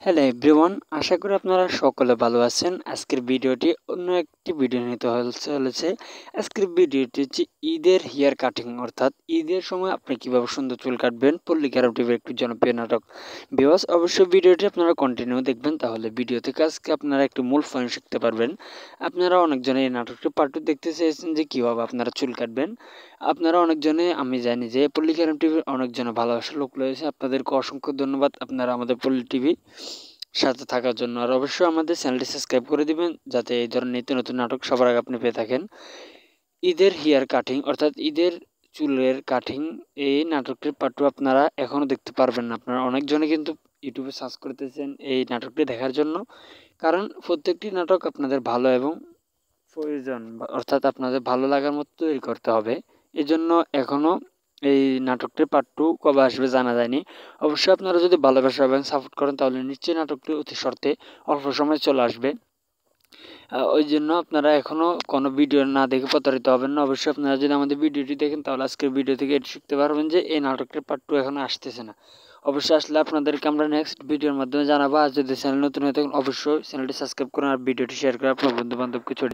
Hello everyone, আশা করি আপনারা সকলে ভালো আছেন। আজকের ভিডিওটি অন্য একটি ভিডিও নিতে চলেছে। আজকের ভিডিওটি হচ্ছে ঈদের হেয়ার কাটিং, অর্থাৎ ঈদের সময় আপনি কিভাবে সুন্দর চুল কাটবেন। পল্লী ক্যারব টিভির একটি জনপ্রিয় নাটক। ভিউয়ার্স, অবশ্যই ভিডিওটি আপনারা কন্টিনিউ দেখবেন, তাহলে ভিডিও থেকে আজকে আপনারা একটি মূল পয়েন্ট শিখতে পারবেন। আপনারা অনেকজনে এই নাটকটি পার্ট 2 দেখতে চেয়েছেন যে কীভাবে আপনারা চুল কাটবেন। আপনারা অনেকজনে, আমি জানি যে পল্লী ক্যারব টিভির অনেকজনে ভালোবাসার লোক রয়েছে। আপনাদেরকে অসংখ্য ধন্যবাদ আপনারা আমাদের পল্লী টিভি সাথে থাকার জন্য। আর অবশ্যই আমাদের চ্যানেলটি সাবস্ক্রাইব করে দিবেন, যাতে এই ধরনের নিত্য নতুন নাটক সবার আগে আপনি পেয়ে থাকেন। ঈদের হেয়ার কাটিং, অর্থাৎ ঈদের চুলের কাটিং, এই নাটকটির পার্ট 2 আপনারা এখনও দেখতে পারবেন না। আপনারা অনেকজনে কিন্তু ইউটিউবে সার্চ করতেছেন এই নাটকটি দেখার জন্য, কারণ প্রত্যেকটি নাটক আপনাদের ভালো এবং প্রয়োজন, অর্থাৎ আপনাদের ভালো লাগার মতো তৈরি করতে হবে। এজন্য এখনও এই নাটকটির পার্ট 2 কবে আসবে জানা যায়নি। অবশ্যই আপনারা যদি ভালোবাসা এবং সাপোর্ট করেন, তাহলে নিশ্চয়ই নাটকটি অতি শর্তে অল্প সময়ে চলে আসবে। ওই জন্য আপনারা এখনও কোনো ভিডিও না দেখে প্রতারিত হবেন না। অবশ্যই আপনারা যদি আমাদের ভিডিওটি দেখেন, তাহলে আজকের ভিডিও থেকে এটি শিখতে পারবেন যে এই নাটকটির পার্ট 2 এখনও আসতেছে না। অবশ্যই আসলে আপনাদেরকে আমরা নেক্সট ভিডিওর মাধ্যমে জানাবো। আর যদি চ্যানেল নতুন হয়ে থাকেন, অবশ্যই চ্যানেলটি সাবস্ক্রাইব করুন আর ভিডিওটি শেয়ার করে আপনার বন্ধু বান্ধবকে ছড়িয়ে